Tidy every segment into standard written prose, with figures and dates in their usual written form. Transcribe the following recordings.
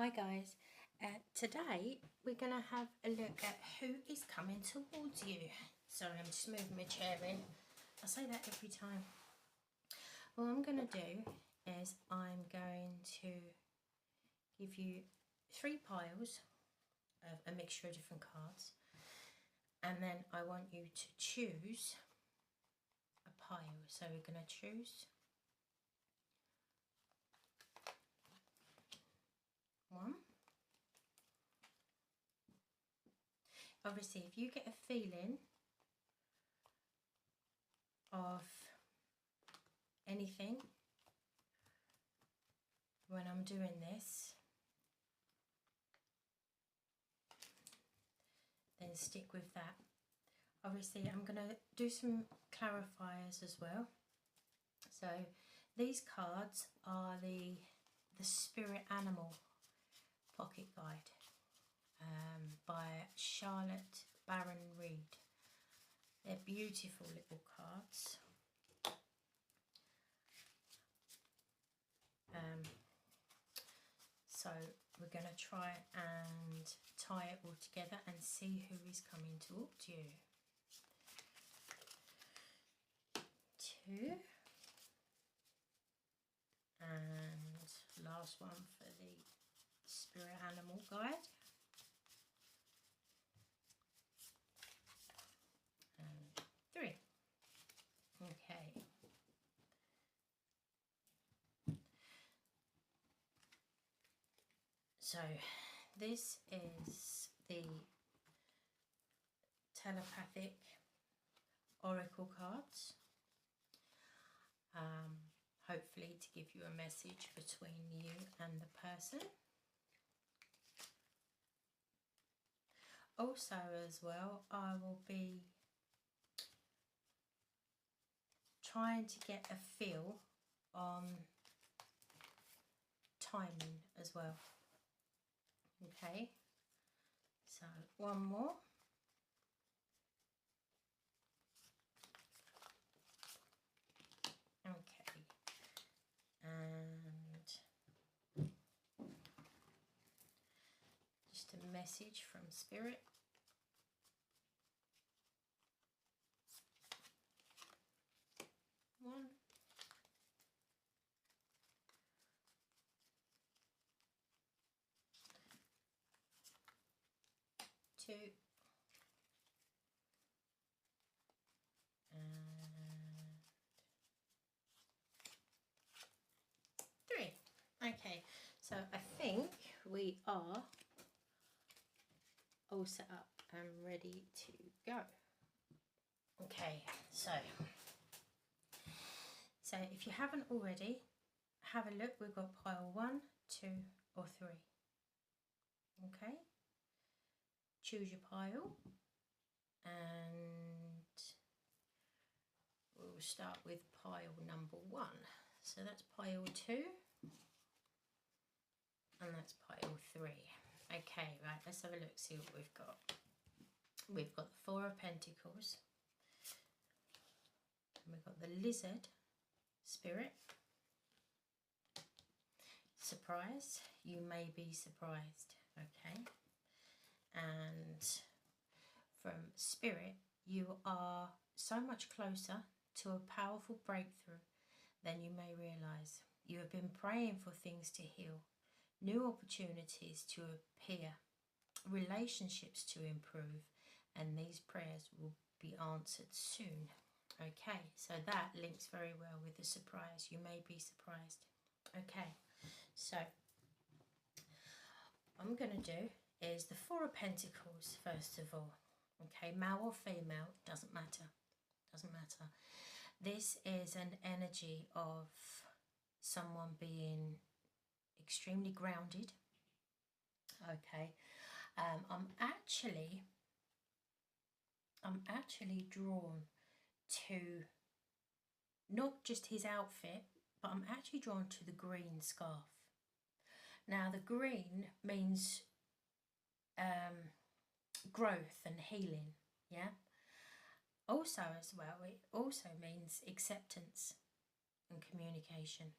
Hi guys, today we're going to have a look at who is coming towards you. Sorry, I'm just moving my chair in. I say that every time. What I'm going to do is I'm going to give you 3 piles of a mixture of different cards, and then I want you to choose a pile. So we're going to choose 1. Obviously, if you get a feeling of anything when I'm doing this, then stick with that. Obviously, I'm going to do some clarifiers as well. So these cards are the Spirit Animal Pocket Guide by Charlotte Baron Reed. They're beautiful little cards. So we're going to try and tie it all together and see who is coming towards you. 2. And last one for the Spirit Animal Guide. And 3. Okay. So this is the telepathic oracle cards. Hopefully to give you a message between you and the person. Also as well, I will be trying to get a feel on timing as well. Okay, so one more. Okay, and just a message from Spirit. One. 2. And 3. Okay, so I think we are all set up and ready to go. Okay, so if you haven't already, have a look. We've got pile 1, 2 or 3. Okay, choose your pile and we'll start with pile number 1. So that's pile 2 and that's pile 3. Okay, right, let's have a look, see what we've got. We've got the 4 of Pentacles, and we've got the Lizard Spirit. Surprise, you may be surprised, okay? And from Spirit, you are so much closer to a powerful breakthrough than you may realise. You have been praying for things to heal, new opportunities to appear, relationships to improve, and these prayers will be answered soon. Okay, so that links very well with the surprise. You may be surprised. Okay, so what I'm going to do is the 4 of Pentacles first of all. Okay, male or female, doesn't matter. Doesn't matter. This is an energy of someone being extremely grounded. Okay, I'm actually drawn to not just his outfit, but I'm actually drawn to the green scarf. Now the green means growth and healing, yeah. Also as well, it also means acceptance and communication.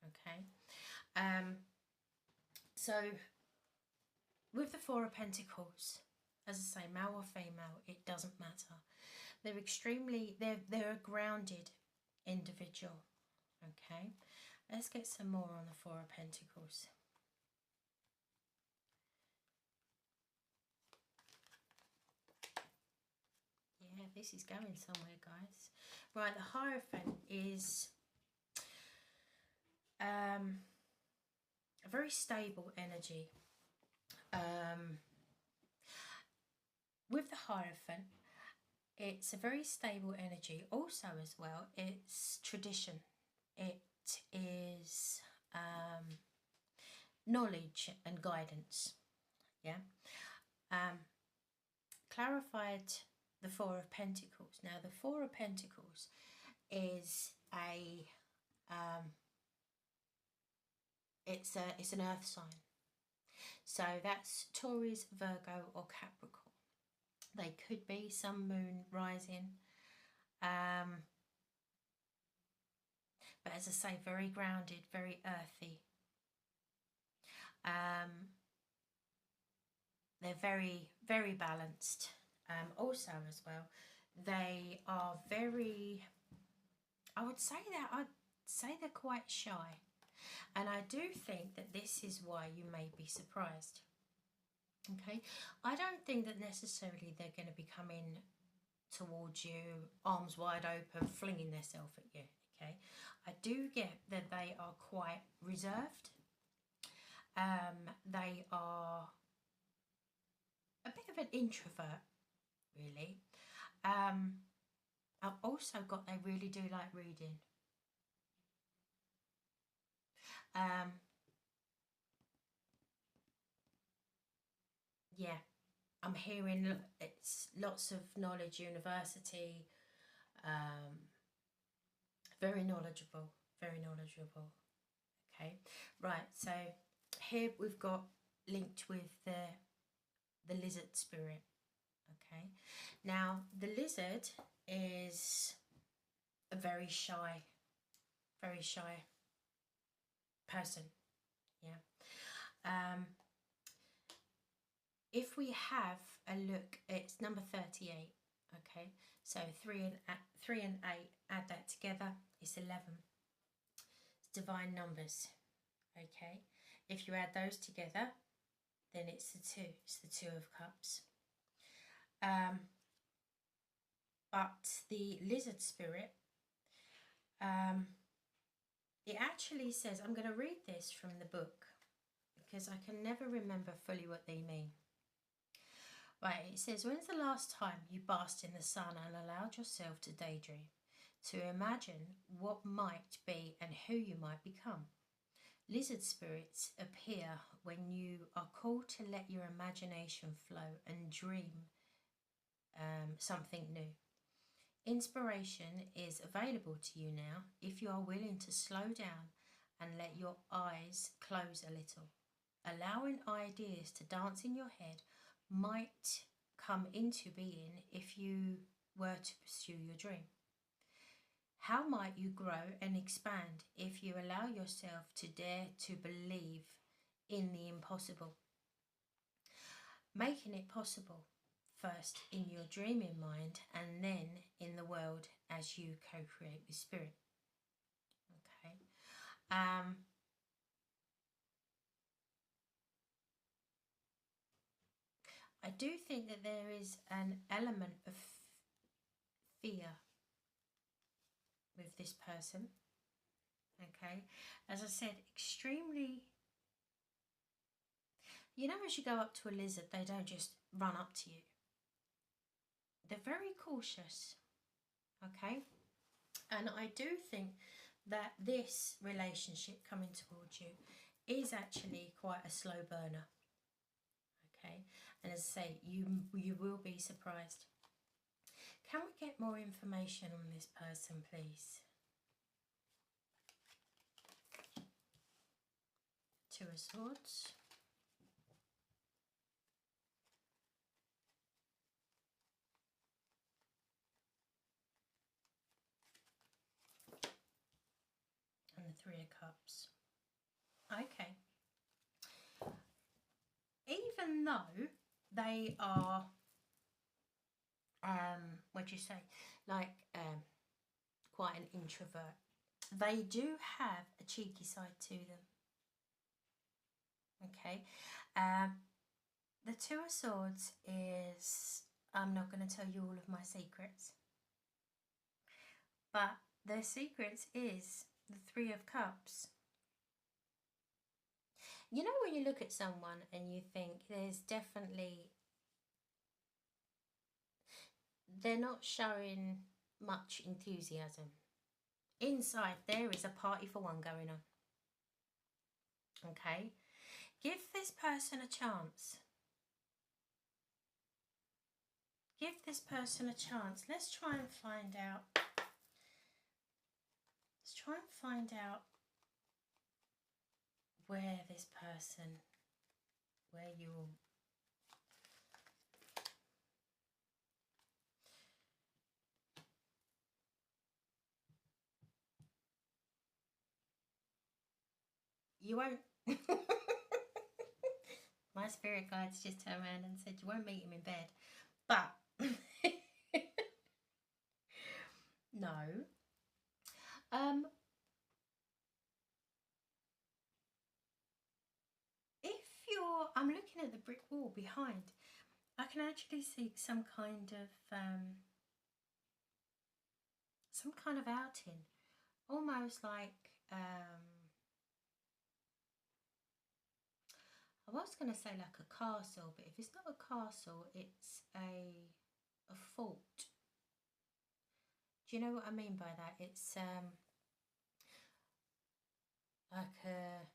Okay, So with the Four of Pentacles, as I say, male or female, it doesn't matter. They're extremely, they're a grounded individual. Okay, let's get some more on the Four of Pentacles. Yeah, this is going somewhere, guys. Right, the Hierophant is a very stable energy. With the Hierophant, it's a very stable energy. Also, as well, it's tradition. It is knowledge and guidance. Yeah. Clarified the Four of Pentacles. Now, the Four of Pentacles is a it's an earth sign. So that's Taurus, Virgo, or Capricorn. They could be Sun, Moon, Rising. But as I say, very grounded, very earthy. They're very, very balanced. Also, as well, they are very, I'd say they're quite shy. And I do think that this is why you may be surprised. Okay, I don't think that necessarily they're going to be coming towards you, arms wide open, flinging themselves at you. Okay, I do get that they are quite reserved. They are a bit of an introvert, really. I've also got they really do like reading. Yeah, I'm hearing it's lots of knowledge, university, very knowledgeable, very knowledgeable. Okay, right, so here we've got linked with the lizard spirit. Okay, now the lizard is a very shy person. Yeah. If we have a look, it's number 38. Okay, so 3 and 8, add that together, it's 11. It's divine numbers. Okay, if you add those together, then it's the 2. It's the 2 of Cups. But the lizard spirit, it actually says, I'm going to read this from the book because I can never remember fully what they mean. Right, it says, when's the last time you basked in the sun and allowed yourself to daydream, to imagine what might be and who you might become? Lizard spirits appear when you are called to let your imagination flow and dream something new. Inspiration is available to you now if you are willing to slow down and let your eyes close a little. Allowing ideas to dance in your head might come into being if you were to pursue your dream. How might you grow and expand if you allow yourself to dare to believe in the impossible? Making it possible, first in your dreaming mind and then in the world as you co-create with spirit. Okay. I do think that there is an element of fear with this person. Okay, as I said, extremely, you know, as you go up to a lizard, they don't just run up to you. They're very cautious. Okay, and I do think that this relationship coming towards you is actually quite a slow burner. Okay, and as I say, you will be surprised. Can we get more information on this person, please? 2 of Swords. And the 3 of Cups. Okay. though they are, what do you say, like quite an introvert, they do have a cheeky side to them. Okay, the Two of Swords is, I'm not going to tell you all of my secrets, but their secrets is the Three of Cups. You know when you look at someone and you think there's definitely, they're not showing much enthusiasm. Inside there is a party for one going on. Okay, give this person a chance. Give this person a chance. Let's try and find out. Let's try and find out where this person, where you'll, you won't. My spirit guides just turned around and said you won't meet him in bed. But no. If you're, I'm looking at the brick wall behind, I can actually see some kind of outing, almost like I was going to say like a castle, but if it's not a castle, it's a fort. Do you know what I mean by that? It's like a,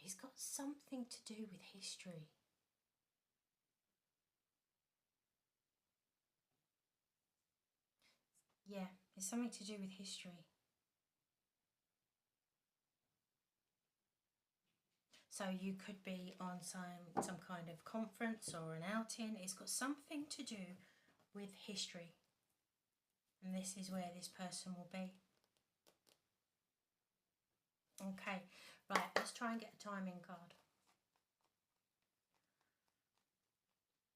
it's got something to do with history. Yeah, it's something to do with history. So you could be on some kind of conference or an outing. It's got something to do with history. And this is where this person will be. Okay, right, let's try and get a timing card.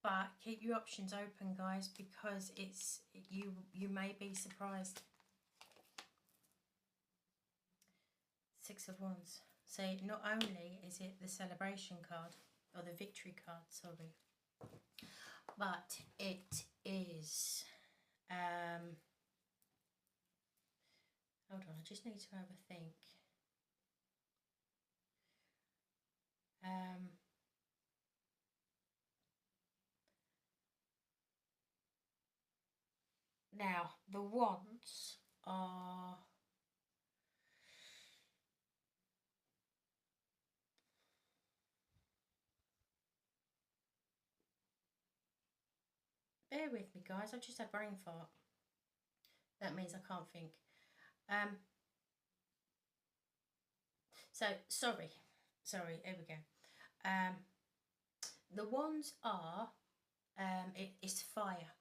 But keep your options open, guys, because it's you may be surprised. Six of Wands. So not only is it the celebration card, or the victory card, sorry, but it is, hold on, I just need to have a think. Now, the wands are, bear with me guys, I just had brain fart. That means I can't think. So, sorry, here we go. The wands are, it's fire.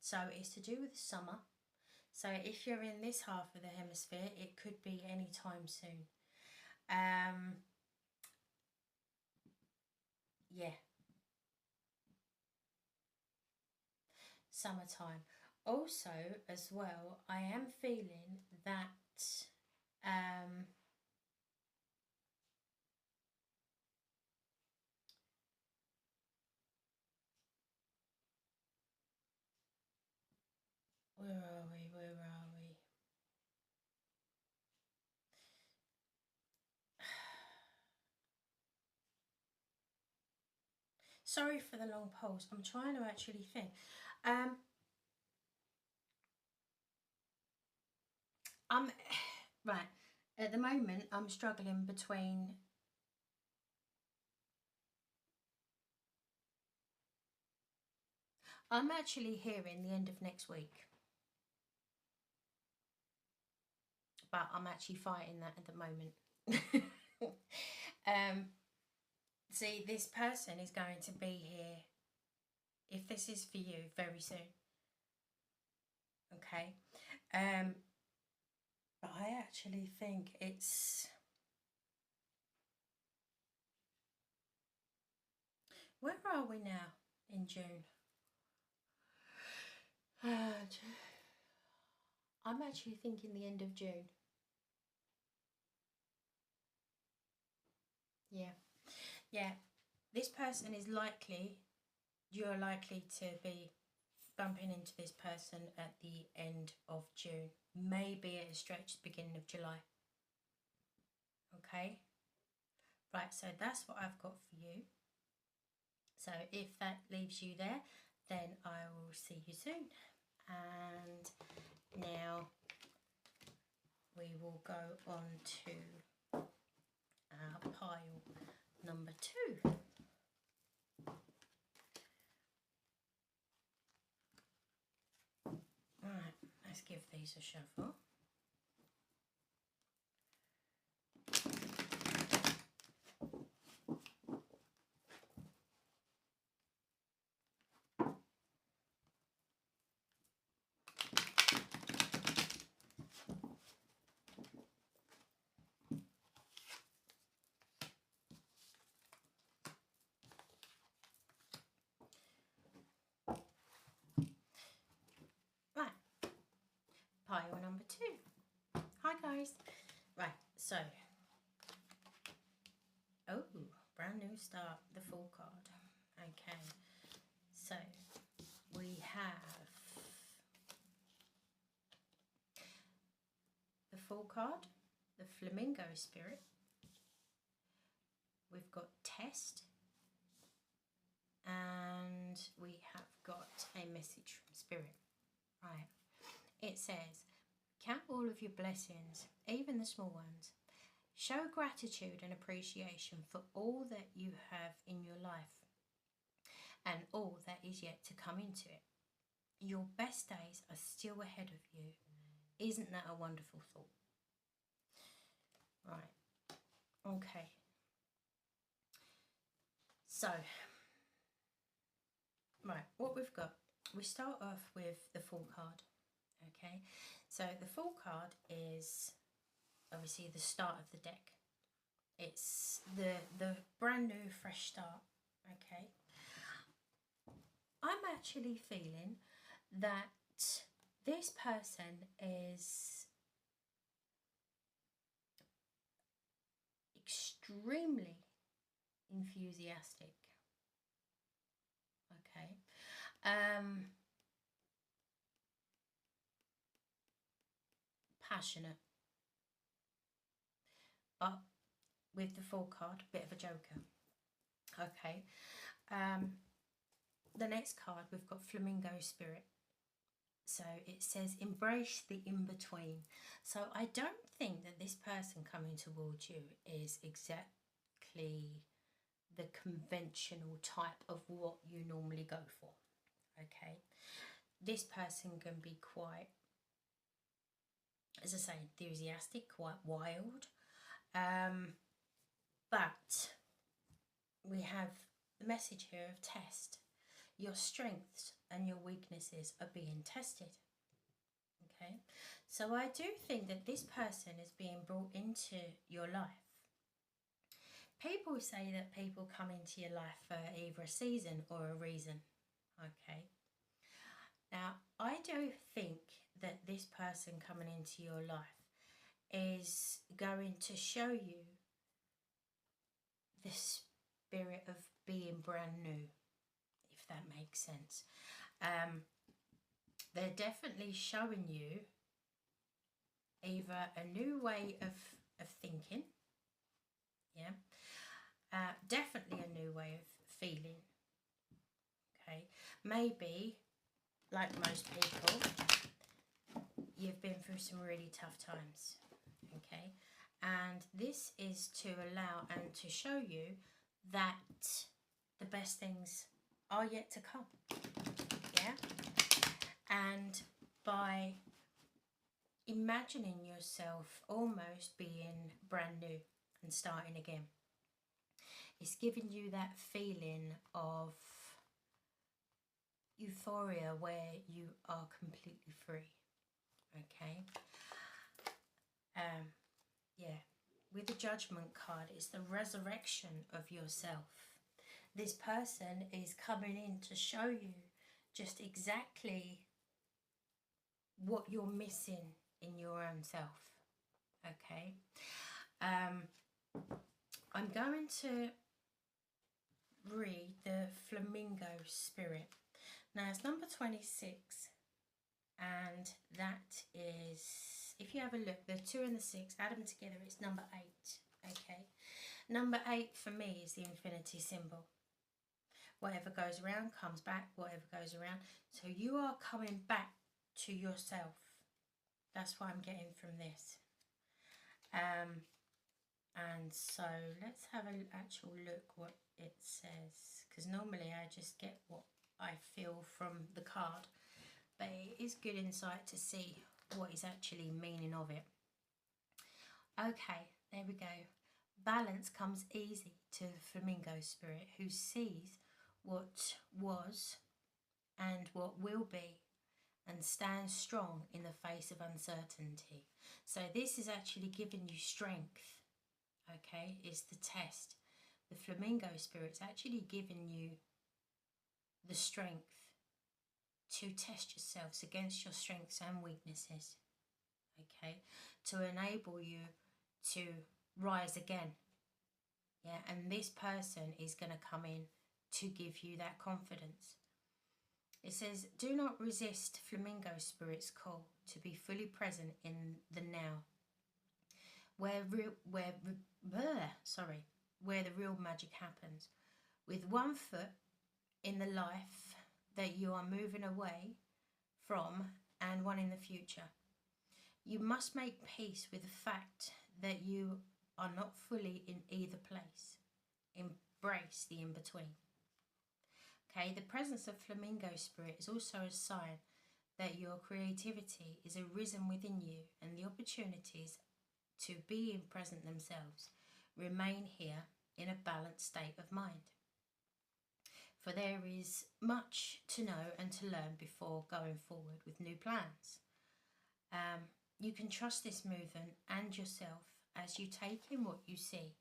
So it's to do with summer. So if you're in this half of the hemisphere, it could be any time soon. Yeah. Summertime. Also, as well, I am feeling that where are we? Sorry for the long pause. I'm trying to actually think. Right. At the moment, I'm struggling between. I'm actually hearing the end of next week. But I'm actually fighting that at the moment. See, this person is going to be here, if this is for you, very soon. Okay. But I actually think it's, Where are we now in June? I'm actually thinking the end of June. Yeah. This person is likely, you're likely to be bumping into this person at the end of June. Maybe at a stretch the beginning of July. Okay? Right, so that's what I've got for you. So if that leaves you there, then I will see you soon. And now we will go on to our pile number 2. Right, let's give these a shuffle. Pile number 2. Hi guys. Right, so, oh, brand new start, the Fool card. Okay, so we have the Fool card, the Flamingo Spirit. We've got Test, and we have got a message from Spirit. Right. It says, count all of your blessings, even the small ones. Show gratitude and appreciation for all that you have in your life and all that is yet to come into it. Your best days are still ahead of you. Isn't that a wonderful thought? Right. Okay. So, right, what we've got, we start off with the Fool card. Okay, so the Fool card is obviously the start of the deck. It's the brand new fresh start. Okay, I'm actually feeling that this person is extremely enthusiastic. Okay, passionate, but with the Fool card, a bit of a joker. Okay, the next card we've got Flamingo Spirit. So it says embrace the in-between. So I don't think that this person coming towards you is exactly the conventional type of what you normally go for. Okay, this person can be quite, as I say, enthusiastic, quite wild, but we have the message here of test. Your strengths and your weaknesses are being tested. Okay, so I do think that this person is being brought into your life. People say that people come into your life for either a season or a reason. Okay, now I do think that this person coming into your life is going to show you the spirit of being brand new, if that makes sense. They're definitely showing you either a new way of thinking, yeah, definitely a new way of feeling. Okay, maybe like most people, you've been through some really tough times. Okay, and this is to allow and to show you that the best things are yet to come. Yeah, and by imagining yourself almost being brand new and starting again, it's giving you that feeling of euphoria where you are completely free. Okay, yeah, with the Judgment card, it's the resurrection of yourself. this person is coming in to show you just exactly what you're missing in your own self. Okay, I'm going to read the Flamingo Spirit. Now it's number 26, and that is, if you have a look, the 2 and the 6, add them together, it's number 8. Okay, number 8 for me is the infinity symbol. Whatever goes around comes back, whatever goes around. So you are coming back to yourself. That's what I'm getting from this. And so let's have an actual look what it says, because normally I just get what I feel from the card, but it is good insight to see what is actually meaning of it. Okay, there we go. Balance comes easy to the Flamingo Spirit, who sees what was and what will be, and stands strong in the face of uncertainty. So this is actually giving you strength. Okay, it's the test. The Flamingo Spirit's actually giving you the strength to test yourselves against your strengths and weaknesses. Okay, to enable you to rise again. Yeah, and this person is going to come in to give you that confidence. It says, do not resist Flamingo Spirit's call to be fully present in the now, where the real magic happens, with one foot in the life that you are moving away from and one in the future. You must make peace with the fact that you are not fully in either place. Embrace the in-between. Okay, the presence of Flamingo Spirit is also a sign that your creativity is arisen within you, and the opportunities to be in present themselves remain here in a balanced state of mind. For there is much to know and to learn before going forward with new plans. You can trust this movement and yourself as you take in what you see.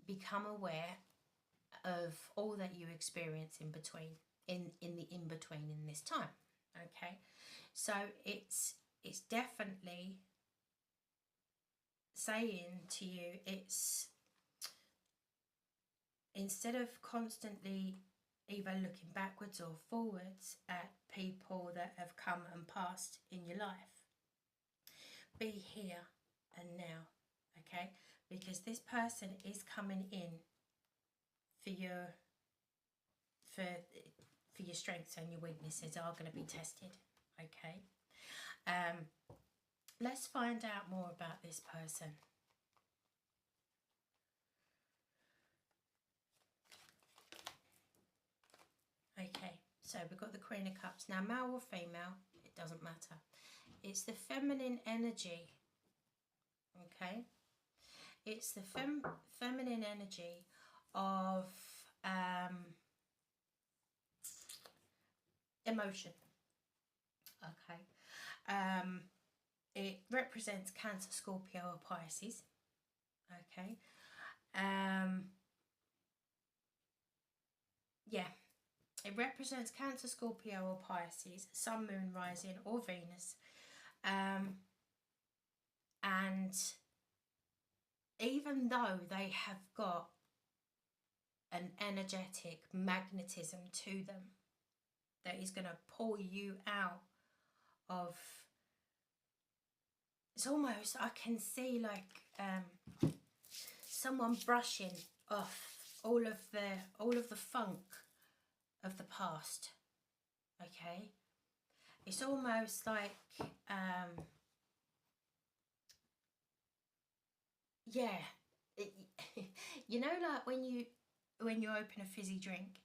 Become aware of all that you experience in between, in the in-between in this time. Okay, so it's definitely saying to you, it's instead of constantly either looking backwards or forwards at people that have come and passed in your life, be here and now. Okay, because this person is coming in for your strengths, and your weaknesses are going to be tested. Okay, let's find out more about this person. Okay, so we've got the Queen of Cups. Now, male or female, it doesn't matter. It's the feminine energy. Okay, it's the feminine energy of emotion. Okay, it represents Cancer, Scorpio or Pisces. Okay, yeah, it represents Cancer, Scorpio or Pisces, Sun, Moon, Rising or Venus, and even though they have got an energetic magnetism to them that is going to pull you out of, it's almost, I can see like someone brushing off all of the funk of the past. Okay, it's almost like yeah, you know, like when you open a fizzy drink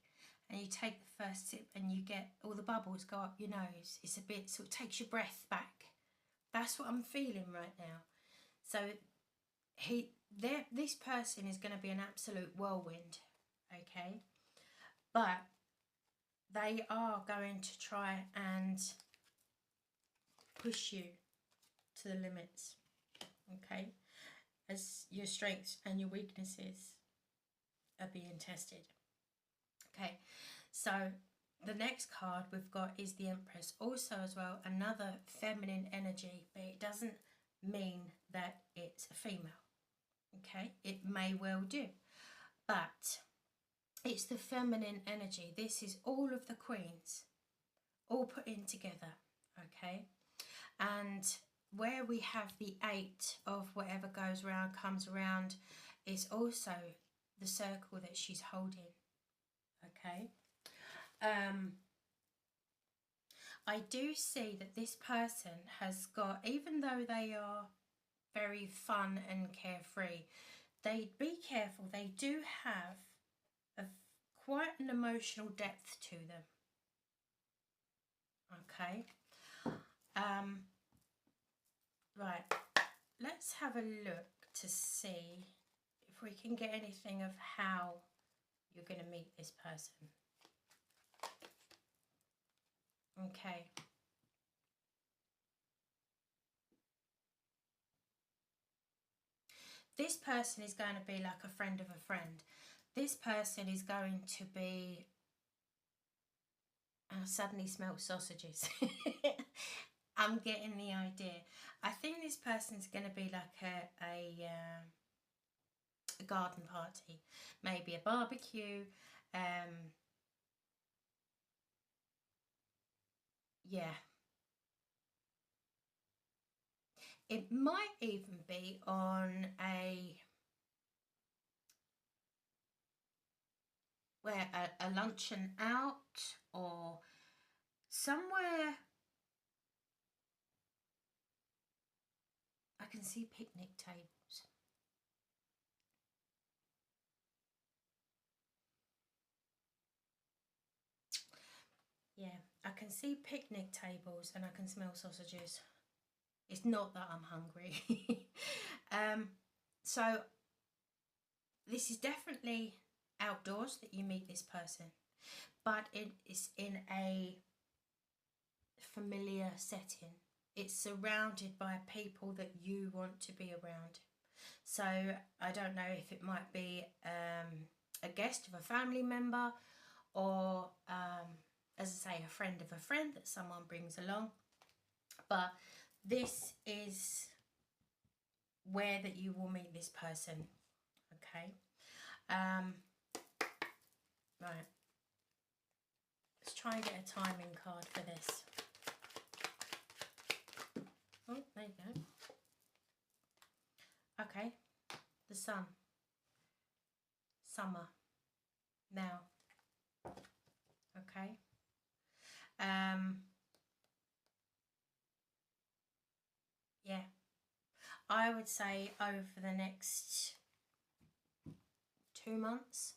and you take the first sip and you get all the bubbles go up your nose. It's a bit, sort of takes your breath back. That's what I'm feeling right now. So this person is going to be an absolute whirlwind. Okay, but they are going to try and push you to the limits. Okay, as your strengths and your weaknesses are being tested. Okay, so the next card we've got is the Empress. Also as well, another feminine energy, but it doesn't mean that it's a female. Okay, it may well do, but it's the feminine energy. This is all of the queens all put in together. Okay, and where we have the 8 of whatever goes around comes around is also the circle that she's holding. Okay, I do see that this person has got, even though they are very fun and carefree, be careful, they do have quite an emotional depth to them. Okay, right, let's have a look to see if we can get anything of how you're going to meet this person. Okay. This person is going to be like a friend of a friend. This person is going to be... I suddenly smell sausages. I'm getting the idea. I think this person's going to be like a garden party. Maybe a barbecue. Yeah. It might even be on a luncheon out or somewhere. I can see picnic tables. Yeah, I can see picnic tables and I can smell sausages. It's not that I'm hungry. So this is definitely outdoors that you meet this person, but it is in a familiar setting. It's surrounded by people that you want to be around. So I don't know if it might be a guest of a family member, or as I say, a friend of a friend that someone brings along. But this is where that you will meet this person. Okay. Right. Let's try and get a timing card for this. Oh, there you go. Okay. The sun. Summer. Now. Okay. Yeah. I would say over the next 2 months,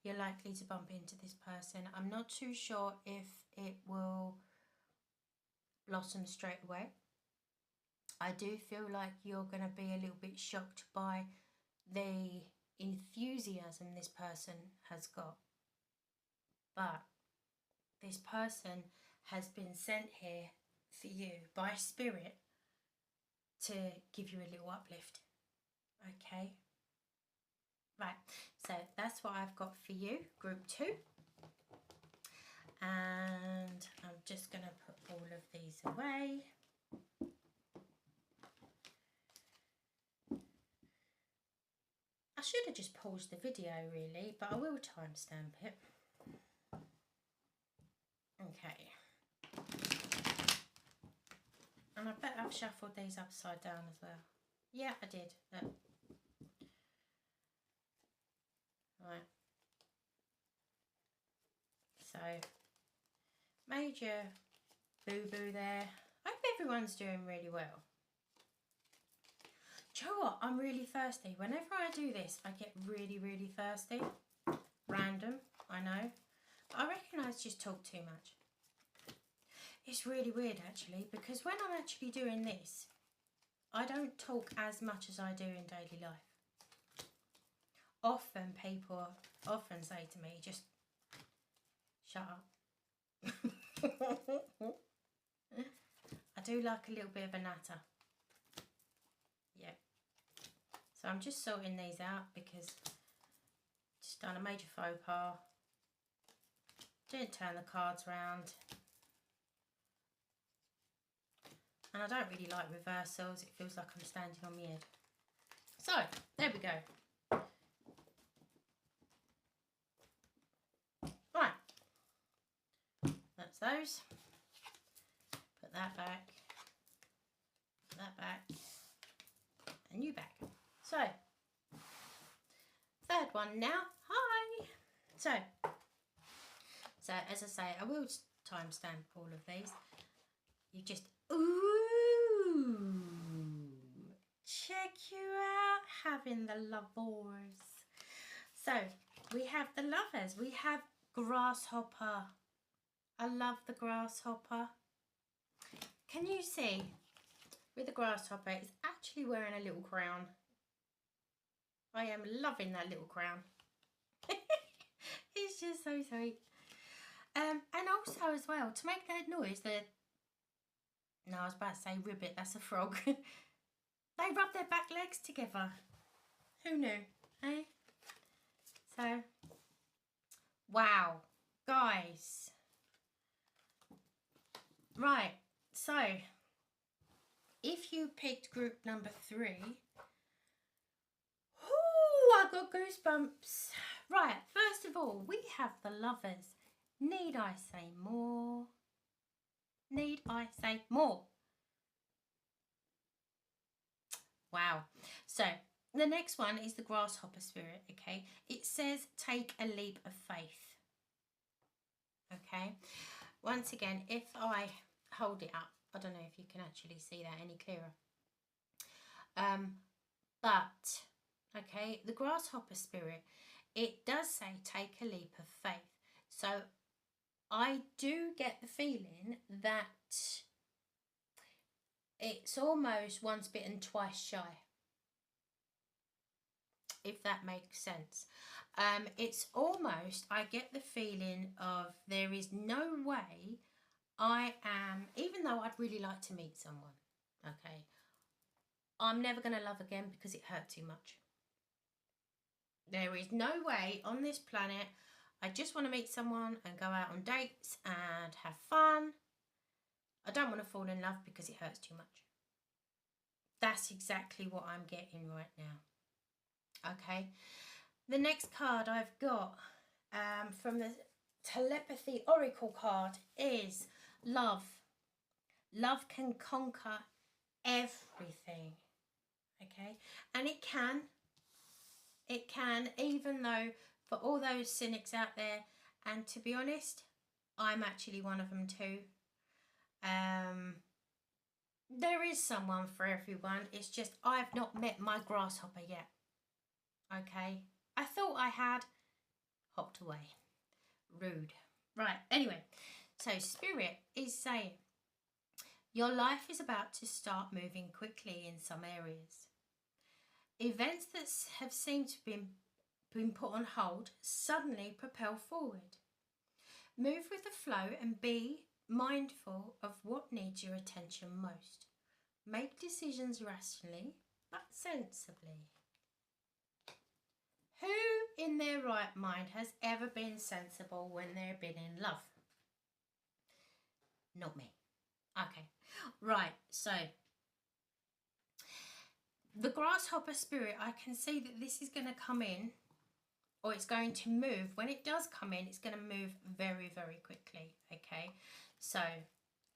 you're likely to bump into this person. I'm not too sure if it will blossom straight away. I do feel like you're going to be a little bit shocked by the enthusiasm this person has got. But this person has been sent here for you by spirit to give you a little uplift. Okay. Right, so that's what I've got for you, group 2. And I'm just going to put all of these away. I should have just paused the video really, but I will timestamp it. Okay. And I bet I've shuffled these upside down as well. Yeah, I did. Look. Right. So, major boo-boo there. I hope everyone's doing really well. Do you know what? I'm really thirsty. Whenever I do this, I get really, really thirsty. Random, I know. But I reckon I just talk too much. It's really weird actually, because when I'm actually doing this, I don't talk as much as I do in daily life. Often people say to me, just shut up. I do like a little bit of a natter. Yeah. So I'm just sorting these out because just done a major faux pas. Didn't turn the cards round. And I don't really like reversals. It feels like I'm standing on my head. So, there we go. Right. That's those. Put that back. Put that back. And you back. So, third one now. Hi! So as I say, I will timestamp all of these. You just, ooh, check you out, having the lovers. So, we have the lovers. We have grasshopper. I love the grasshopper. Can you see, with the grasshopper, it's actually wearing a little crown. I am loving that little crown. It's just so sweet. And also as well, to make that noise, no, I was about to say ribbit, that's a frog. They rub their back legs together. Who knew, eh? So, wow, guys. Right, so, if you picked group number 3, I got goosebumps. Right, first of all, we have the lovers. Need I say more? Need I say more? Wow. So, the next one is the grasshopper spirit, okay? It says take a leap of faith. Okay? Once again, if I hold it up, I don't know if you can actually see that any clearer. But, okay, the grasshopper spirit, it does say take a leap of faith. So, I do get the feeling that it's almost once bitten, twice shy. If that makes sense. It's almost, I get the feeling of there is no way I am, even though I'd really like to meet someone, okay, I'm never going to love again because it hurt too much. There is no way on this planet I just want to meet someone and go out on dates and have fun. I don't want to fall in love because it hurts too much. That's exactly what I'm getting right now. Okay. The next card I've got from the Telepathy Oracle card is love. Love can conquer everything. Okay. And it can. It can, even though for all those cynics out there, and to be honest, I'm actually one of them too. There is someone for everyone. It's just I've not met my grasshopper yet. Okay. I thought I had. Hopped away. Rude. Right. Anyway. So Spirit is saying your life is about to start moving quickly in some areas. Events that have seemed to be been put on hold suddenly propel forward. Move with the flow and be mindful of what needs your attention most. Make decisions rationally but sensibly. Who in their right mind has ever been sensible when they've been in love? Not me. Okay, right, so the grasshopper spirit, I can see that this is going to come in, or it's going to move. When it does come in, it's going to move very, very quickly, okay? So,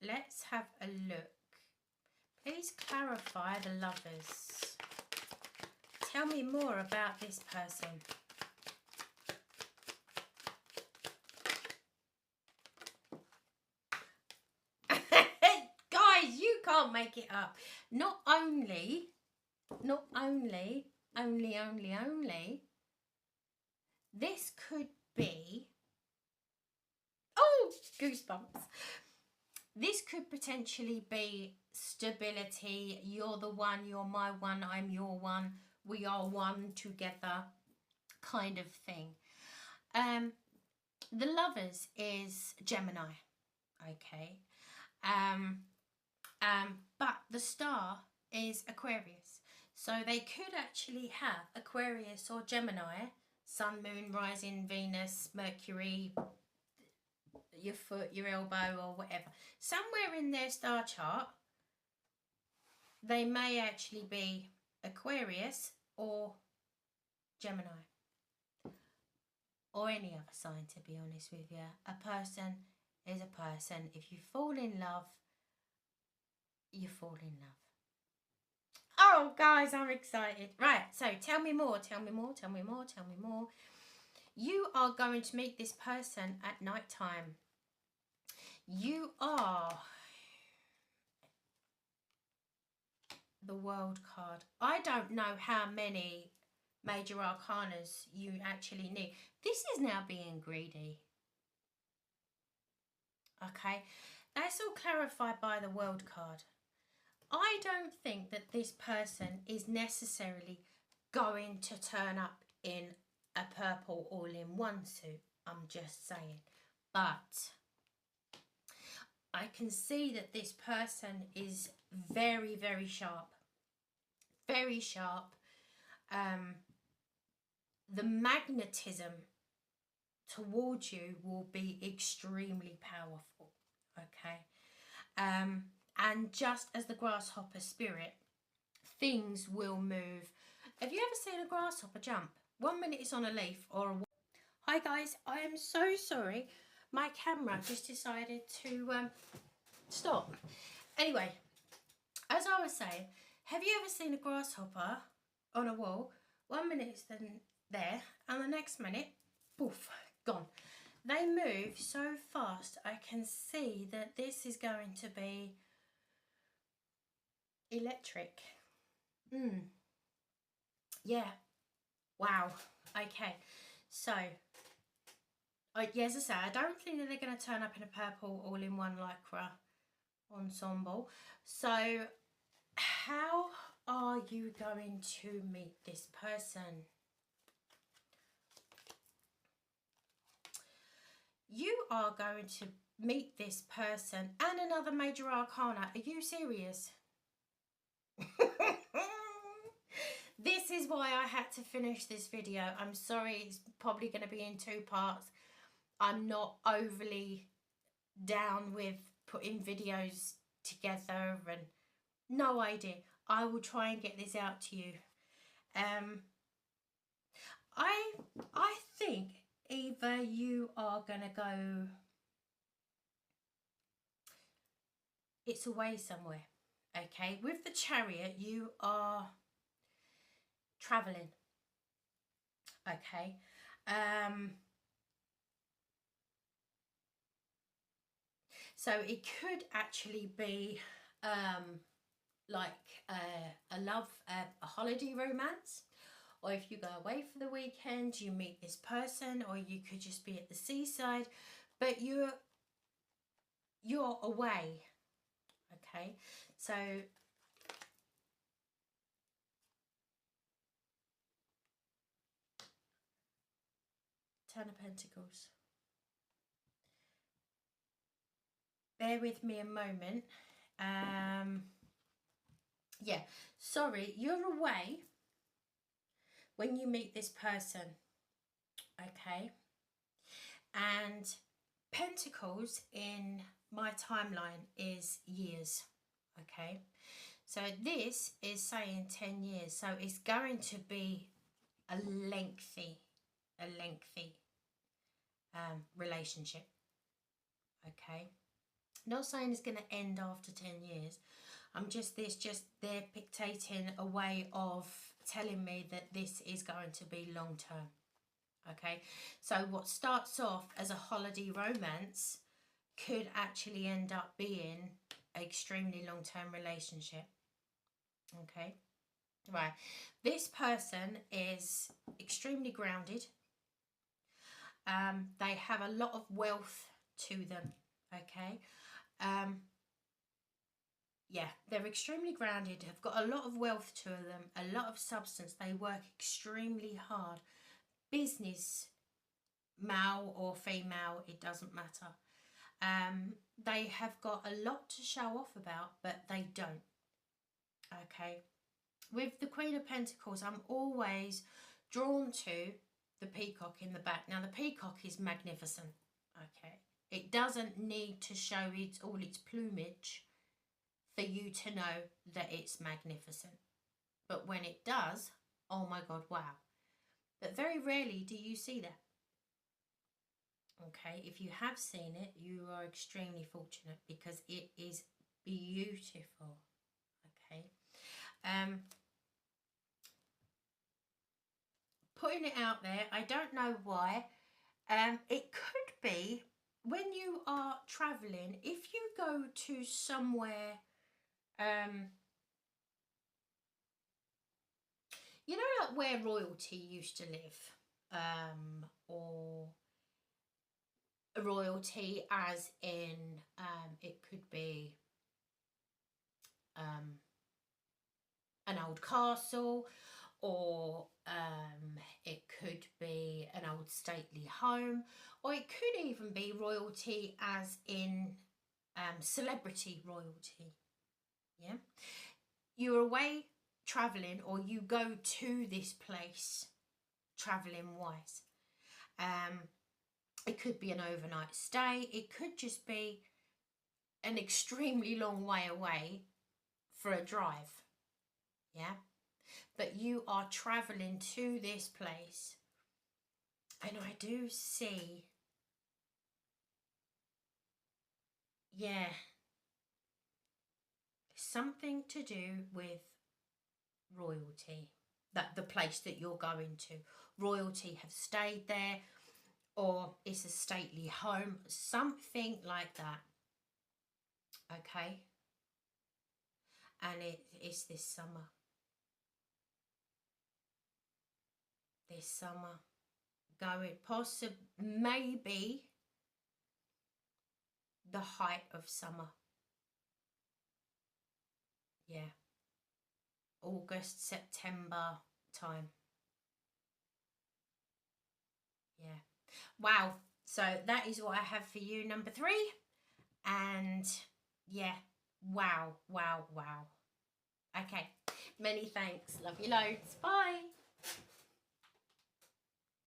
let's have a look. Please clarify the lovers. Tell me more about this person. Guys, you can't make it up. Not only, this could be, oh, goosebumps. This could potentially be stability. You're the one, you're my one, I'm your one. We are one together kind of thing. The lovers is Gemini, okay? But the star is Aquarius. So they could actually have Aquarius or Gemini, Sun, Moon, Rising, Venus, Mercury, your foot, your elbow, or whatever. Somewhere in their star chart, they may actually be Aquarius or Gemini. Or any other sign, to be honest with you. A person is a person. If you fall in love, you fall in love. Oh, guys, I'm excited. Right, so tell me more, tell me more, tell me more, tell me more. You are going to meet this person at night time. You are the World card. I don't know how many major arcanas you actually need. This is now being greedy. Okay, that's all clarified by the World card. I don't think that this person is necessarily going to turn up in a purple all-in-one suit. I'm just saying. But I can see that this person is very, very sharp. Very sharp. The magnetism towards you will be extremely powerful. Okay. And just as the grasshopper spirit, things will move. Have you ever seen a grasshopper jump? 1 minute it's on a leaf or a... Hi guys, I am so sorry. My camera just decided to stop. Anyway, as I was saying, have you ever seen a grasshopper on a wall? 1 minute it's then there and the next minute, poof, gone. They move so fast. I can see that this is going to be electric. Yeah. Wow. Okay. So, yeah, as I say, I don't think that they're going to turn up in a purple all-in-one lycra ensemble. So, how are you going to meet this person? You are going to meet this person and another major arcana. Are you serious? This is why I had to finish this video. I'm sorry, it's probably going to be in 2 parts. I'm not overly down with putting videos together and no idea. I will try and get this out to you. I think either you are going to go, it's away somewhere. Okay, with the Chariot, you are traveling. Okay. So it could actually be like a love, a holiday romance, or if you go away for the weekend, you meet this person, or you could just be at the seaside, but you're away. Okay, so Ten of Pentacles. Bear with me a moment. Yeah, sorry, you're away when you meet this person. Okay, and Pentacles in my timeline is years. Okay, so this is saying 10 years, so it's going to be a lengthy relationship. Okay, not saying it's going to end after 10 years. They're dictating a way of telling me that this is going to be long term. Okay, so what starts off as a holiday romance could actually end up being an extremely long-term relationship. Okay, right, this person is extremely grounded. They have a lot of wealth to them. Okay, yeah, they're extremely grounded, have got a lot of wealth to them, a lot of substance. They work extremely hard. Business, male or female, it doesn't matter. They have got a lot to show off about, but they don't. Okay, with the Queen of Pentacles, I'm always drawn to the peacock in the back. Now, the peacock is magnificent, okay? It doesn't need to show all its plumage for you to know that it's magnificent. But when it does, oh my God, wow. But very rarely do you see that. Okay, if you have seen it, you are extremely fortunate because it is beautiful. Okay. Putting it out there, I don't know why. It could be when you are traveling, if you go to somewhere, you know, like where royalty used to live, or royalty as in, it could be an old castle, or it could be an old stately home, or it could even be royalty as in celebrity royalty. Yeah, you're away traveling, or you go to this place traveling wise. It could be an overnight stay, it could just be an extremely long way away for a drive. Yeah, but you are traveling to this place, and I do see, yeah, something to do with royalty, that the place that you're going to, royalty have stayed there, or it's a stately home, something like that. Okay, and it's this summer. This summer, going possibly, maybe the height of summer. Yeah, August, September time. Yeah, wow. So that is what I have for you, number 3. And yeah, wow, wow, wow. Okay, many thanks. Love you loads. Bye.